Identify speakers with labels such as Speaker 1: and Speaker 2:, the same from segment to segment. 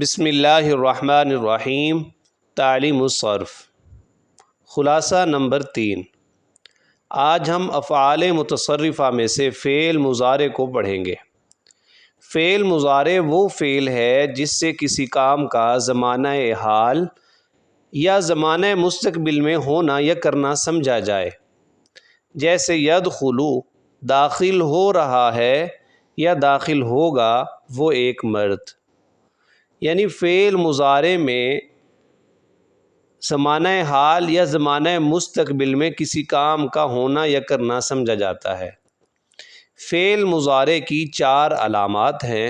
Speaker 1: بسم اللہ الرحمن الرحیم۔ تعلیم الصرف، خلاصہ نمبر 3۔ آج ہم افعال متصرفہ میں سے فعل مضارع کو پڑھیں گے۔ فعل مضارع وہ فعل ہے جس سے کسی کام کا زمانہ حال یا زمانہ مستقبل میں ہونا یا کرنا سمجھا جائے، جیسے یدخلو داخل ہو رہا ہے یا داخل ہوگا وہ ایک مرد۔ یعنی فعل مضارع میں زمانہ حال یا زمانہ مستقبل میں کسی کام کا ہونا یا کرنا سمجھا جاتا ہے۔ فعل مضارع کی 4 علامات ہیں: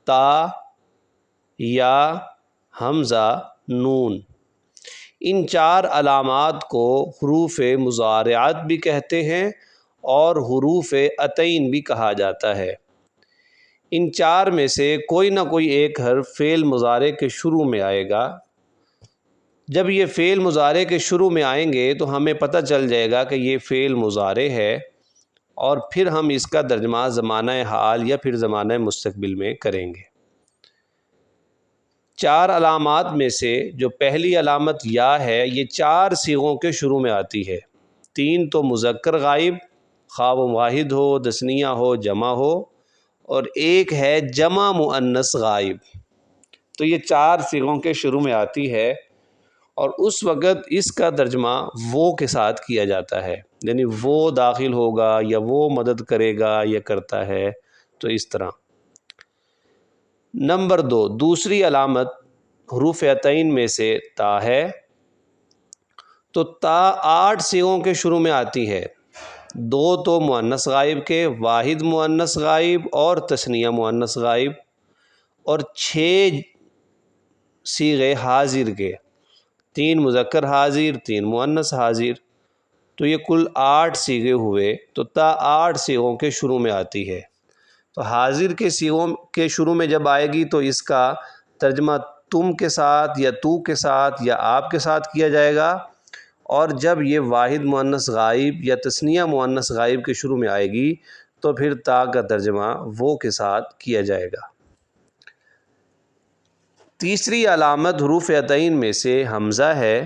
Speaker 1: تا، یا، حمزہ، نون۔ ان 4 علامات کو حروف مضارعات بھی کہتے ہیں اور حروف عطین بھی کہا جاتا ہے۔ ان 4 میں سے کوئی نہ کوئی ایک حرف فعل مضارع کے شروع میں آئے گا۔ جب یہ فعل مضارع کے شروع میں آئیں گے تو ہمیں پتہ چل جائے گا کہ یہ فعل مضارع ہے، اور پھر ہم اس کا ترجمہ زمانہ حال یا پھر زمانہ مستقبل میں کریں گے۔ 4 علامات میں سے جو پہلی علامت یا ہے، یہ 4 صیغوں کے شروع میں آتی ہے۔ 3 تو مذکر غائب، خواہ وہ واحد ہو، تثنیہ ہو، جمع ہو، اور ایک ہے جمع مؤنث غائب۔ تو یہ 4 صیغوں کے شروع میں آتی ہے، اور اس وقت اس کا ترجمہ وہ کے ساتھ کیا جاتا ہے، یعنی وہ داخل ہوگا یا وہ مدد کرے گا یا کرتا ہے، تو اس طرح۔ نمبر 2، دوسری علامت حروف عطین میں سے تا ہے۔ تو تا 8 صیغوں کے شروع میں آتی ہے۔ 2 تو مؤنث غائب کے، واحد مؤنث غائب اور تثنیہ مؤنث غائب، اور 6 صیغے حاضر کے، 3 مذکر حاضر، 3 مؤنث حاضر۔ تو یہ کل 8 صیغے ہوئے۔ تو تا 8 صیغوں کے شروع میں آتی ہے۔ تو حاضر کے صیغوں کے شروع میں جب آئے گی تو اس کا ترجمہ تم کے ساتھ یا تو کے ساتھ یا آپ کے ساتھ کیا جائے گا، اور جب یہ واحد مؤنث غائب یا تثنیہ مؤنث غائب کے شروع میں آئے گی تو پھر تا کا ترجمہ وہ کے ساتھ کیا جائے گا۔ تیسری علامت حروف عطین میں سے حمزہ ہے۔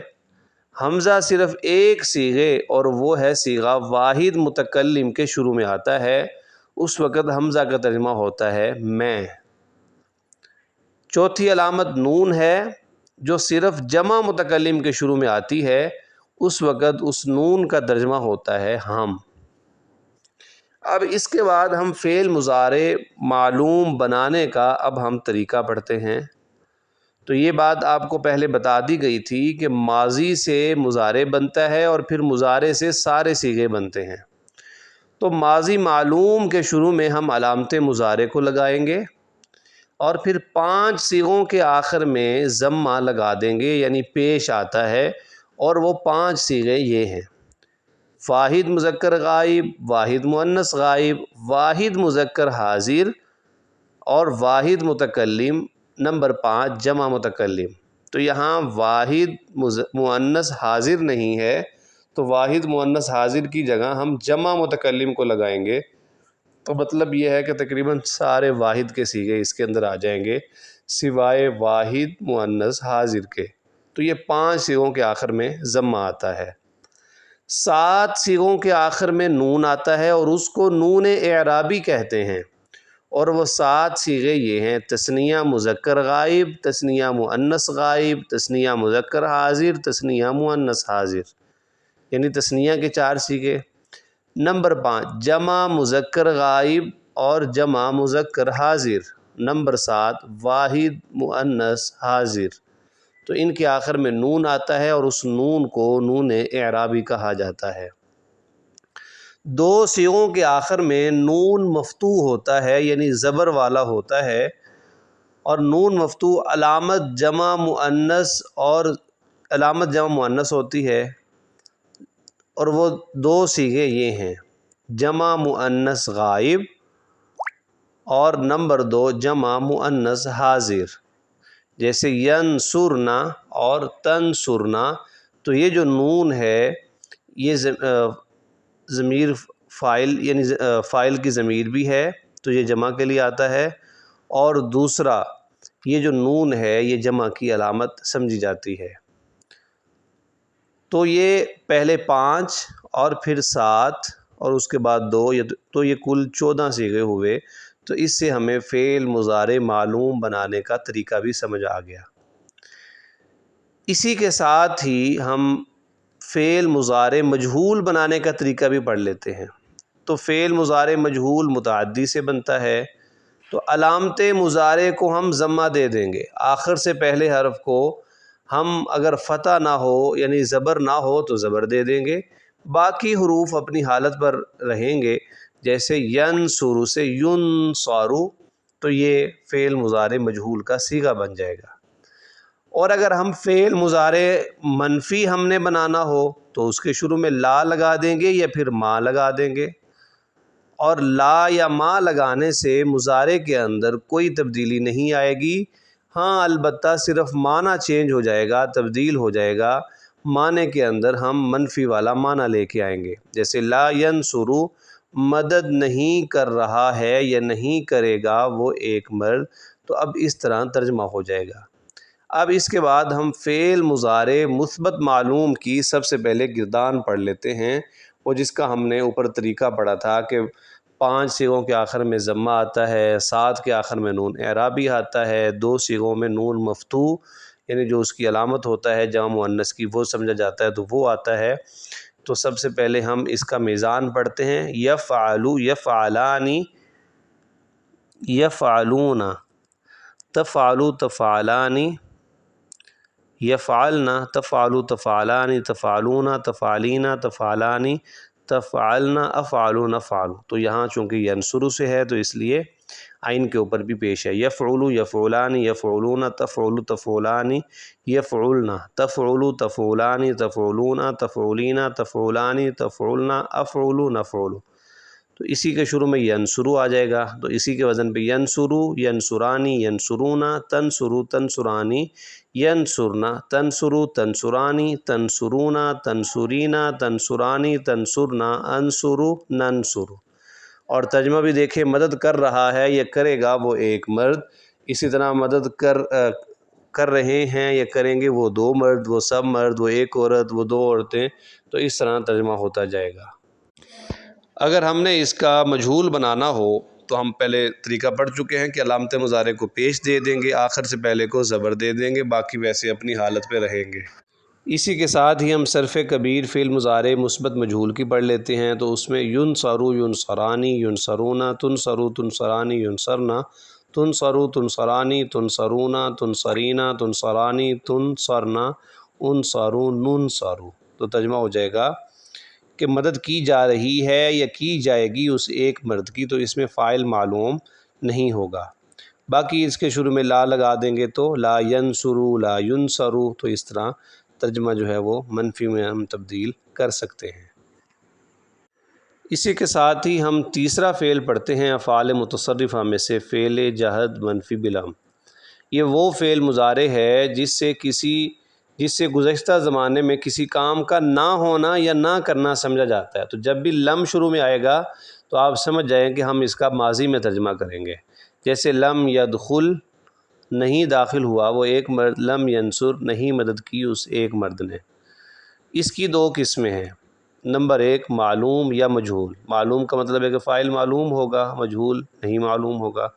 Speaker 1: حمزہ صرف ایک صیغے اور وہ ہے صیغہ واحد متکلم کے شروع میں آتا ہے، اس وقت حمزہ کا ترجمہ ہوتا ہے میں۔ چوتھی علامت نون ہے، جو صرف جمع متکلم کے شروع میں آتی ہے، اس وقت اس نون کا ترجمہ ہوتا ہے ہم۔ اب اس کے بعد ہم فعل مضارع معلوم بنانے کا اب ہم طریقہ پڑھتے ہیں۔ تو یہ بات آپ کو پہلے بتا دی گئی تھی کہ ماضی سے مضارع بنتا ہے اور پھر مضارع سے سارے صیغے بنتے ہیں۔ تو ماضی معلوم کے شروع میں ہم علامت مضارع کو لگائیں گے، اور پھر 5 صیغوں کے آخر میں ضمہ لگا دیں گے، یعنی پیش آتا ہے، اور وہ 5 صیغے یہ ہیں: واحد مذکر غائب، واحد مؤنث غائب، واحد مذکر حاضر، اور واحد متکلم۔ نمبر 5 جمع متکلم۔ تو یہاں واحد مؤنث حاضر نہیں ہے، تو واحد مؤنث حاضر کی جگہ ہم جمع متکلم کو لگائیں گے۔ تو مطلب یہ ہے کہ تقریباً سارے واحد کے صیغے اس کے اندر آ جائیں گے سوائے واحد مؤنث حاضر کے۔ تو یہ 5 صیغوں کے آخر میں ضمہ آتا ہے۔ 7 صیغوں کے آخر میں نون آتا ہے، اور اس کو نون اعرابی کہتے ہیں، اور وہ 7 صیغے یہ ہیں: تثنیہ مذکر غائب، تثنیہ مؤنث غائب، تثنیہ مذکر حاضر، تثنیہ مؤنث حاضر، یعنی تثنیہ کے 4 صیغے۔ نمبر 5 جمع مذکر غائب اور جمع مذکر حاضر۔ نمبر 7 واحد مؤنث حاضر۔ تو ان کے آخر میں نون آتا ہے، اور اس نون کو نون اعرابی کہا جاتا ہے۔ 2 صیغوں کے آخر میں نون مفتوح ہوتا ہے، یعنی زبر والا ہوتا ہے، اور نون مفتوح علامت جمع مؤنث ہوتی ہے، اور وہ 2 صیغے یہ ہیں: جمع مؤنث غائب اور نمبر 2 جمع مؤنث حاضر، جیسے ینصرنا اور تنصرنا۔ تو یہ جو نون ہے یہ ضمیر فاعل، یعنی فاعل کی ضمیر بھی ہے، تو یہ جمع کے لیے آتا ہے، اور دوسرا یہ جو نون ہے یہ جمع کی علامت سمجھی جاتی ہے۔ تو یہ پہلے 5 اور پھر 7 اور اس کے بعد 2، تو یہ کل 14 صیغے ہوئے۔ تو اس سے ہمیں فعل مضارع معلوم بنانے کا طریقہ بھی سمجھ آ گیا۔ اسی کے ساتھ ہی ہم فعل مضارع مجہول بنانے کا طریقہ بھی پڑھ لیتے ہیں۔ تو فعل مضارع مجہول متعدی سے بنتا ہے، تو علامت مضارع کو ہم ضمہ دے دیں گے۔ آخر سے پہلے حرف کو ہم اگر فتح نہ ہو یعنی زبر نہ ہو تو زبر دے دیں گے، باقی حروف اپنی حالت پر رہیں گے، جیسے ینصرو سے ینصارو، تو یہ فعل مضارع مجہول کا صیغہ بن جائے گا۔ اور اگر ہم فعل مضارع منفی ہم نے بنانا ہو تو اس کے شروع میں لا لگا دیں گے یا پھر ما لگا دیں گے، اور لا یا ما لگانے سے مضارع کے اندر کوئی تبدیلی نہیں آئے گی۔ ہاں البتہ صرف معنی چینج ہو جائے گا، تبدیل ہو جائے گا، معنی کے اندر ہم منفی والا معنی لے کے آئیں گے، جیسے لا ینصرو مدد نہیں کر رہا ہے یا نہیں کرے گا وہ ایک مرد، تو اب اس طرح ترجمہ ہو جائے گا۔ اب اس کے بعد ہم فعل مضارع مثبت معلوم کی سب سے پہلے گردان پڑھ لیتے ہیں، وہ جس کا ہم نے اوپر طریقہ پڑھا تھا کہ 5 صیغوں کے آخر میں ضمہ آتا ہے، 7 کے آخر میں نون اعرابی آتا ہے، 2 صیغوں میں نون مفتوح یعنی جو اس کی علامت ہوتا ہے جمع مؤنث کی وہ سمجھا جاتا ہے تو وہ آتا ہے۔ تو سب سے پہلے ہم اس کا میزان پڑھتے ہیں، یفعلو یفعلانی یفعلون، تفعلو تفعلانی، یفعلنا تفعلو تفعلانی، تفعلون تفعلین تفعلانی، تفعلنا افعلو نفعلو۔ تو یہاں چونکہ ینصرو سے ہے تو اس لیے عین کے اوپر بھی پیش ہے، یفعلو یفعلانی یفعلون تفعلو تفعلانی یفعلنا، تفعلو تفعلانی تفعلون تفعلین تفعلانی تفعلنا افعلو نفعلو۔ تو اسی کے شروع میں ینصرو آ جائے گا، تو اسی کے وزن پہ ینصرو ینصرانی ینصرونا، تنصرو تنصرانی ینصرنا، تنصرو تنصرانی تنصرونا تنصرینا تنصرانی تنصرنا انصرو ننصرو۔ اور ترجمہ بھی دیکھیں، مدد کر رہا ہے یا کرے گا وہ ایک مرد، اسی طرح مدد کر رہے ہیں یا کریں گے وہ 2 مرد، وہ سب مرد، وہ ایک عورت، وہ 2 عورتیں، تو اس طرح ترجمہ ہوتا جائے گا۔ اگر ہم نے اس کا مجہول بنانا ہو تو ہم پہلے طریقہ پڑھ چکے ہیں کہ علامت مضارع کو پیش دے دیں گے، آخر سے پہلے کو زبر دے دیں گے، باقی ویسے اپنی حالت پہ رہیں گے۔ اسی کے ساتھ ہی ہم صرف کبیر فعل مضارع مثبت مجہول کی پڑھ لیتے ہیں، تو اس میں ینصرو ینصرانی ینصرونا، تنصرو تنصرانی ینصرنا، تنصرو تنصرانی تنصرونا تنصرینا تنصرانی تنصرنا انصرو ننصرو۔ تو ترجمہ ہو جائے گا کہ مدد کی جا رہی ہے یا کی جائے گی اس ایک مرد کی، تو اس میں فاعل معلوم نہیں ہوگا۔ باقی اس کے شروع میں لا لگا دیں گے تو لا ینصرو لا ینصرو، تو اس طرح ترجمہ جو ہے وہ منفی میں ہم تبدیل کر سکتے ہیں۔ اسی کے ساتھ ہی ہم تیسرا فعل پڑھتے ہیں افعال متصرفہ میں سے فعل جہد منفی بلم۔ یہ وہ فعل مضارع ہے جس سے گزشتہ زمانے میں کسی کام کا نہ ہونا یا نہ کرنا سمجھا جاتا ہے، تو جب بھی لم شروع میں آئے گا تو آپ سمجھ جائیں کہ ہم اس کا ماضی میں ترجمہ کریں گے، جیسے لم یدخل نہیں داخل ہوا وہ ایک مرد، لم ینصر نہیں مدد کی اس ایک مرد نے۔ اس کی 2 قسمیں ہیں، نمبر 1 معلوم یا مجہول۔ معلوم کا مطلب ہے کہ فاعل معلوم ہوگا، مجہول نہیں معلوم ہوگا۔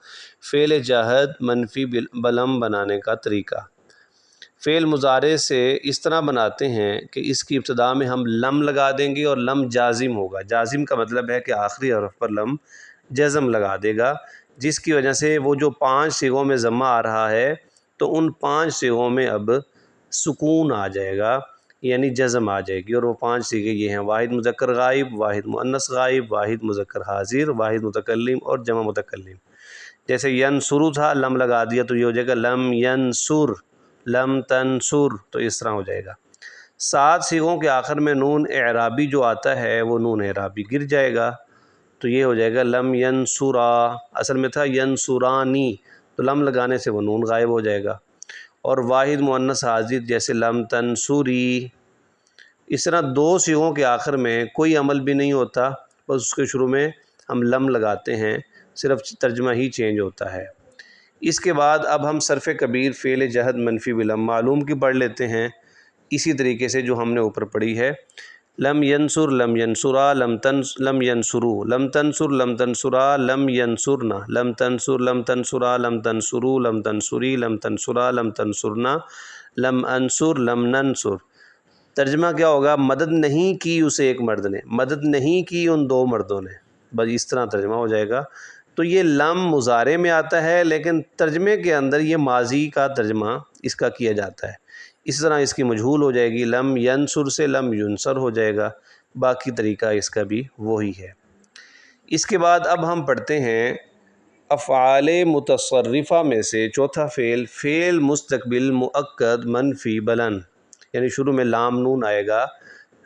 Speaker 1: فعل جہد منفی بلم بنانے کا طریقہ، فعل مضارع سے اس طرح بناتے ہیں کہ اس کی ابتدا میں ہم لم لگا دیں گے اور لم جازم ہوگا۔ جازم کا مطلب ہے کہ آخری حرف پر لم جزم لگا دے گا، جس کی وجہ سے وہ جو 5 صیغوں میں ضمہ آ رہا ہے تو ان 5 صیغوں میں اب سکون آ جائے گا، یعنی جزم آ جائے گی، اور وہ 5 صیغے یہ ہیں: واحد مذکر غائب، واحد مؤنث غائب، واحد مذکر حاضر، واحد متکلم اور جمع متکلم۔ جیسے ینصرو تھا، لم لگا دیا تو یہ ہو جائے گا لم ینصر، لم تنصر، تو اس طرح ہو جائے گا۔ 7 صیغوں کے آخر میں نون اعرابی جو آتا ہے وہ نون اعرابی گر جائے گا، تو یہ ہو جائے گا لم ینصرا، اصل میں تھا ینصرانی، تو لم لگانے سے وہ نون غائب ہو جائے گا۔ اور واحد مؤنث حاضر جیسے لم تنصری، اس طرح 2 صیغوں کے آخر میں کوئی عمل بھی نہیں ہوتا، بس اس کے شروع میں ہم لم لگاتے ہیں، صرف ترجمہ ہی چینج ہوتا ہے۔ اس کے بعد اب ہم صرف کبیر فعل جہد منفی بلم معلوم کی پڑھ لیتے ہیں اسی طریقے سے جو ہم نے اوپر پڑھی ہے۔ لم ینصر لم ینصرا لم ینصرو لم تنصر لم تنصرا لم ینصرنا لم تنصر لم تنصرا لم تنصرو لم تنصری لم تنصرا لم تنصرنا لم انصر لم ننصر۔ ترجمہ کیا ہوگا؟ مدد نہیں کی اسے ایک مرد نے، مدد نہیں کی ان دو مردوں نے، بس اس طرح ترجمہ ہو جائے گا۔ تو یہ لم مضارع میں آتا ہے لیکن ترجمے کے اندر یہ ماضی کا ترجمہ اس کا کیا جاتا ہے، اس طرح اس کی مجہول ہو جائے گی، لم ینصر سے لم ینصر ہو جائے گا، باقی طریقہ اس کا بھی وہی ہے۔ اس کے بعد اب ہم پڑھتے ہیں افعال متصرفہ میں سے چوتھا فعل مستقبل مؤکد منفی بلند، یعنی شروع میں لام نون آئے گا،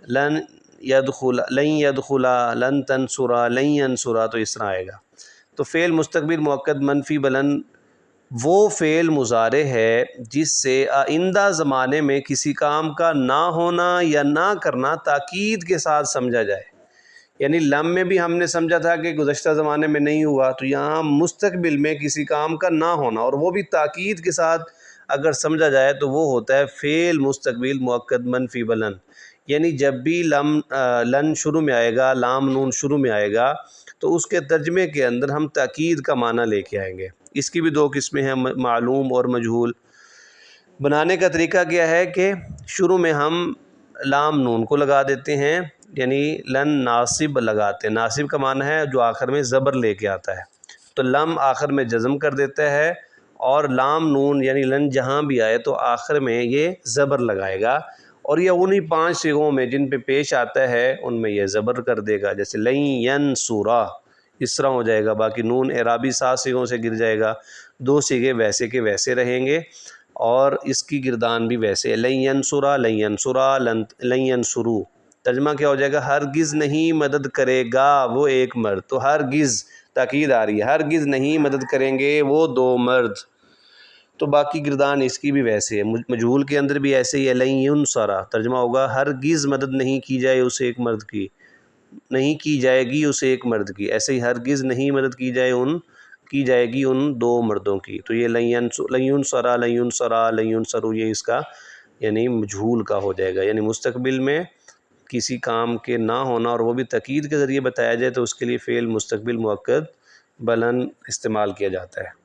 Speaker 1: لن یدخلا لن تنصرا لن ینصرا، تو اس طرح آئے گا۔ تو فعل مستقبل مؤکد منفی بلند وہ فعل مضارع ہے جس سے آئندہ زمانے میں کسی کام کا نہ ہونا یا نہ کرنا تاکید کے ساتھ سمجھا جائے، یعنی لم میں بھی ہم نے سمجھا تھا کہ گزشتہ زمانے میں نہیں ہوا، تو یہاں مستقبل میں کسی کام کا نہ ہونا اور وہ بھی تاکید کے ساتھ اگر سمجھا جائے تو وہ ہوتا ہے فعل مستقبل مؤکد منفی بلند، یعنی جب بھی لن شروع میں آئے گا، لام نون شروع میں آئے گا تو اس کے ترجمے کے اندر ہم تاکید کا معنی لے کے آئیں گے۔ اس کی بھی دو قسمیں ہیں، معلوم اور مجہول۔ بنانے کا طریقہ کیا ہے کہ شروع میں ہم لام نون کو لگا دیتے ہیں، یعنی لن ناصب لگاتے ہیں، ناصب کا معنی ہے جو آخر میں زبر لے کے آتا ہے، تو لم آخر میں جزم کر دیتا ہے اور لام نون یعنی لن جہاں بھی آئے تو آخر میں یہ زبر لگائے گا، اور یہ انہی 5 صیغوں میں جن پہ پیش آتا ہے ان میں یہ زبر کر دے گا، جیسے لن ینصرا اس طرح ہو جائے گا، باقی نون اعرابی 7 صیغوں سے گر جائے گا، 2 صیغے ویسے کے ویسے رہیں گے اور اس کی گردان بھی ویسے، لن ینصرا لن ینصرا لن ینصرو۔ ترجمہ کیا ہو جائے گا؟ ہرگز نہیں مدد کرے گا وہ ایک مرد، تو ہرگز تاکید آ رہی ہے، ہرگز نہیں مدد کریں گے وہ 2 مرد، تو باقی گردان اس کی بھی ویسے ہے۔ مجہول کے اندر بھی ایسے ہی ہے، لن ینصرا ترجمہ ہوگا ہرگز مدد نہیں کی جائے اسے ایک مرد کی، نہیں کی جائے گی اسے ایک مرد کی، ایسے ہی ہرگز نہیں مدد کی جائے گی ان 2 مردوں کی، تو یہ لن ینصرا لن ینصرا لن ینصرو یہ اس کا یعنی مجہول کا ہو جائے گا، یعنی مستقبل میں کسی کام کے نہ ہونا اور وہ بھی تاکید کے ذریعے بتایا جائے تو اس کے لیے فعل مستقبل مؤکد بلند استعمال کیا جاتا ہے۔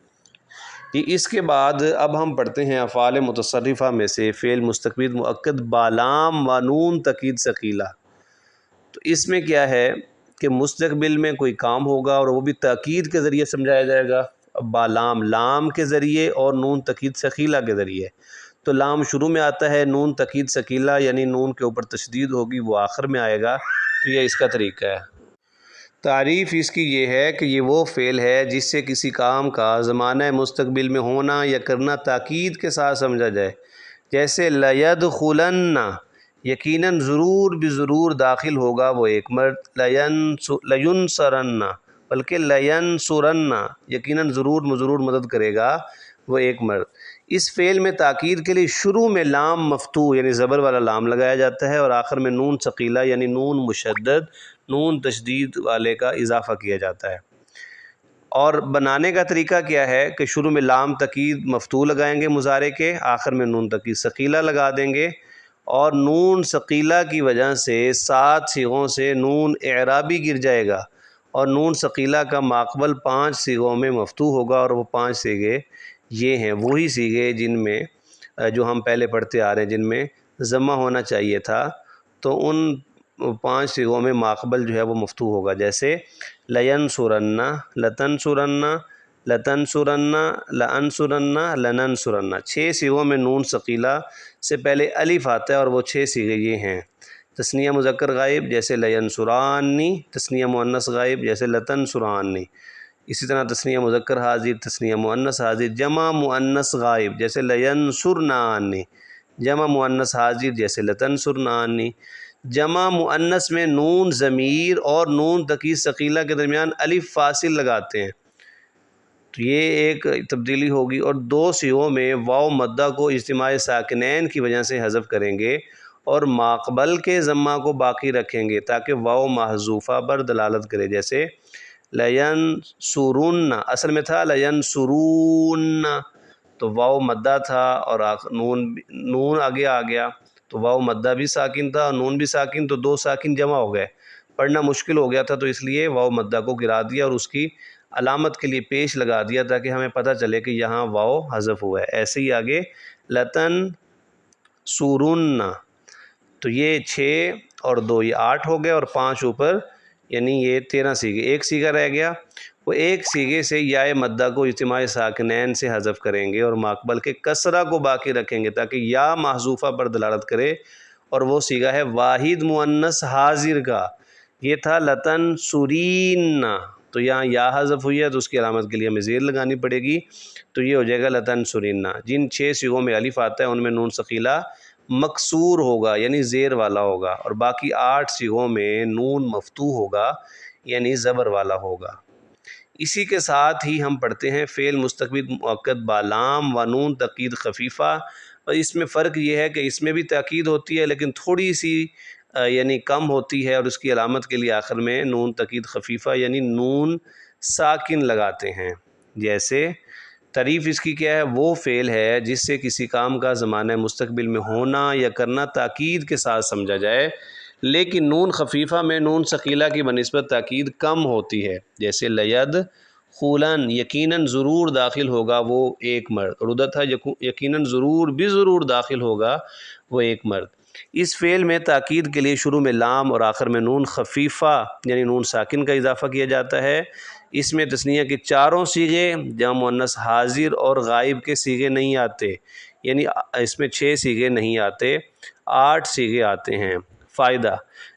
Speaker 1: اس کے بعد اب ہم پڑھتے ہیں افعال متصرفہ میں سے فعل مستقبل مؤکد بالام و نون تاکید ثقیلہ۔ تو اس میں کیا ہے کہ مستقبل میں کوئی کام ہوگا اور وہ بھی تاکید کے ذریعے سمجھایا جائے گا، بالام لام کے ذریعے اور نون تاکید ثقیلہ کے ذریعے، تو لام شروع میں آتا ہے، نون تاکید ثقیلہ یعنی نون کے اوپر تشدید ہوگی وہ آخر میں آئے گا، تو یہ اس کا طریقہ ہے۔ تعریف اس کی یہ ہے کہ یہ وہ فعل ہے جس سے کسی کام کا زمانہ مستقبل میں ہونا یا کرنا تاکید کے ساتھ سمجھا جائے، جیسے لیدخلن یقیناً ضرور بھی ضرور داخل ہوگا وہ ایک مرد، لینصرن بلکہ لینصرن یقیناً ضرور مدد کرے گا وہ ایک مرد۔ اس فعل میں تاکید کے لیے شروع میں لام مفتوح یعنی زبر والا لام لگایا جاتا ہے اور آخر میں نون ثقیلہ یعنی نون مشدد نون تشدید والے کا اضافہ کیا جاتا ہے۔ اور بنانے کا طریقہ کیا ہے کہ شروع میں لام تاکید مفتوح لگائیں گے مضارع کے، آخر میں نون تاکید ثقیلہ لگا دیں گے، اور نون ثقیلہ کی وجہ سے 7 صیغوں سے نون اعرابی گر جائے گا، اور نون ثقیلہ کا ماقبل 5 صیغوں میں مفتوح ہوگا، اور وہ 5 صیغے یہ ہیں وہی صیغے جن میں جو ہم پہلے پڑھتے آ رہے ہیں جن میں ضمہ ہونا چاہیے تھا، تو ان 5 صیغوں میں ماقبل جو ہے وہ مفتوح ہوگا، جیسے لینصرن لتنصرن لتنصرن لانصرن لننصرن، 6 صیغوں میں نون ثقیلہ سے پہلے الف آتا ہے اور وہ 6 صیغے یہ ہیں۔ تثنیہ مذکر غائب جیسے لینصرانی، تثنیہ مؤنث غائب جیسے لتنصرانی، اسی طرح تثنیہ مذکر حاضر، تثنیہ مؤنث حاضر، جمع مؤنث غائب جیسے لینصرنانی، جمع مؤنث حاضر جیسے لتنصرنانی۔ جمع مؤنث میں نون ضمیر اور نون تاکید ثقیلہ کے درمیان الف فاصل لگاتے ہیں، تو یہ ایک تبدیلی ہوگی، اور 2 صیغوں میں واو مدہ کو اجتماع ساکنین کی وجہ سے حذف کریں گے اور ماقبل کے ضمہ کو باقی رکھیں گے تاکہ واو محذوفہ پر دلالت کرے، جیسے لینصرن، اصل میں تھا لینصرون، تو واو مدہ تھا اور نون آگے آ گیا، تو واو مدہ بھی ساکن تھا اور نون بھی ساکن، تو دو ساکن جمع ہو گئے، پڑھنا مشکل ہو گیا تھا، تو اس لیے واو مدہ کو گرا دیا اور اس کی علامت کے لیے پیش لگا دیا تاکہ ہمیں پتہ چلے کہ یہاں واو حذف ہوا ہے۔ ایسے ہی آگے لتن سورن، تو یہ 6 اور 2 یہ 8 ہو گئے اور 5 اوپر، یعنی یہ 13 سیغے، ایک سیغہ رہ گیا، وہ ایک سیغے سے یائے مدہ کو اجتماع ساکنین سے حذف کریں گے اور ماقبل کے کسرہ کو باقی رکھیں گے تاکہ یا محذوفہ پر دلالت کرے، اور وہ سیغہ ہے واحد مؤنث حاضر کا، یہ تھا لتن سورین، تو یہاں یا حذف ہوئی ہے تو اس کی علامت کے لیے ہمیں زیر لگانی پڑے گی، تو یہ ہو جائے گا لتن سورین۔ جن 6 سیغوں میں الف آتا ہے ان میں نون ثقیلہ مکسور ہوگا یعنی زیر والا ہوگا، اور باقی 8 سیغوں میں نون مفتوح ہوگا یعنی زبر والا ہوگا۔ اسی کے ساتھ ہی ہم پڑھتے ہیں فعل مستقبل مؤکد بالام و نون تاکید خفیفہ، اور اس میں فرق یہ ہے کہ اس میں بھی تاکید ہوتی ہے لیکن تھوڑی سی یعنی کم ہوتی ہے، اور اس کی علامت کے لیے آخر میں نون تاکید خفیفہ یعنی نون ساکن لگاتے ہیں۔ جیسے تعریف اس کی کیا ہے، وہ فعل ہے جس سے کسی کام کا زمانہ مستقبل میں ہونا یا کرنا تاکید کے ساتھ سمجھا جائے، لیکن نون خفیفہ میں نون ثقیلہ کی بنسبت تاکید کم ہوتی ہے، جیسے لید خولن، یقیناً ضرور داخل ہوگا وہ ایک مرد، ردت یقیناً ضرور بھی ضرور داخل ہوگا وہ ایک مرد۔ اس فعل میں تاکید کے لیے شروع میں لام اور آخر میں نون خفیفہ یعنی نون ساکن کا اضافہ کیا جاتا ہے۔ اس میں تثنیہ کے چاروں صیغے جمع مؤنث حاضر اور غائب کے صیغے نہیں آتے، یعنی اس میں 6 صیغے نہیں آتے، 8 صیغے آتے ہیں۔ فائدہ: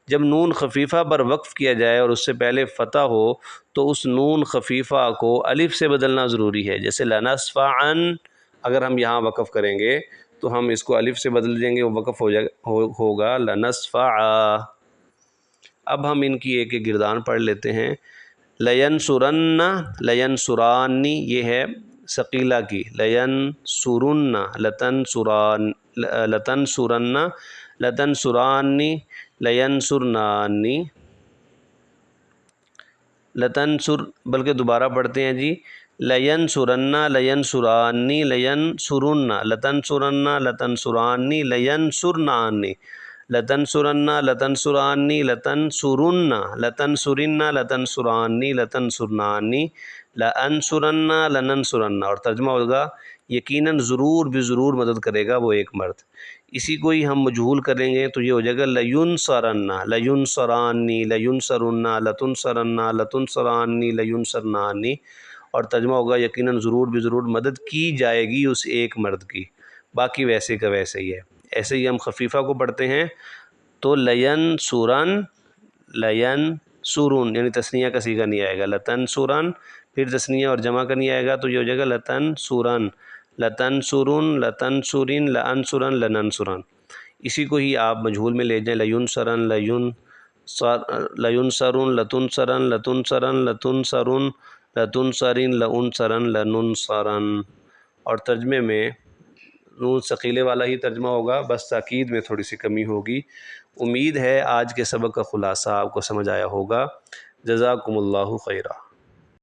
Speaker 1: جب نون خفیفہ پر وقف کیا جائے اور اس سے پہلے فتح ہو تو اس نون خفیفہ کو الف سے بدلنا ضروری ہے، جیسے لنصفعن، اگر ہم یہاں وقف کریں گے تو ہم اس کو الف سے بدل دیں گے، وہ وقف ہوگا لنصفع۔ اب ہم ان کی ایک ایک گردان پڑھ لیتے ہیں۔ لینصرن، لینصرانی، یہ ہے ثقیلہ کی، لینصرن، لتنصران، لتنصرن، لتنصرانی، لینصرنانی، لتنصر، بلکہ دوبارہ پڑھتے ہیں جی، لینصرن، لینصرانی، لینصرن، لتنصرن، لتنصرانی، لینصرنانی، لتنصرن، لتنصرانی، لتنصرن، لتنصرن، لتنصرانی، لتنصرنانی، لانصرن، لننصرن، اور ترجمہ ہوگا یقیناً ضرور بھی ضرور مدد کرے گا وہ ایک مرد۔ اسی کو ہی ہم مجہول کریں گے تو یہ ہو جائے گا لینصرن، لینصرانی، لینصرن، لتنصرن، لتنصرانی، لینصرنانی، اور ترجمہ ہوگا یقیناً ضرور بھی ضرور مدد کی جائے گی اس ایک مرد کی، باقی ویسے کا ویسے ہی ہے۔ ایسے ہی ہم خفیفہ کو پڑھتے ہیں تو لینصرن، لینصرن، یعنی تثنیہ کا صیغہ نہیں آئے گا، لتنصرن، پھر تثنیہ اور جمع کا نہیں آئے گا تو یہ ہو جائے گا لتنصرن، لتنصرن، لتنصرن، لانصرن، لننصرن۔ اسی کو ہی آپ مجہول میں لے جائیں، لینصرن، لینصرن، لتنصرن، لتنصرن، لتنصرن، لتنصرن، لانصرن، لننصرن، اور ترجمے میں نون ثقیلے والا ہی ترجمہ ہوگا، بس تاکید میں تھوڑی سی کمی ہوگی۔ امید ہے آج کے سبق کا خلاصہ آپ کو سمجھ آیا ہوگا۔ جزاکم اللہ خیرہ۔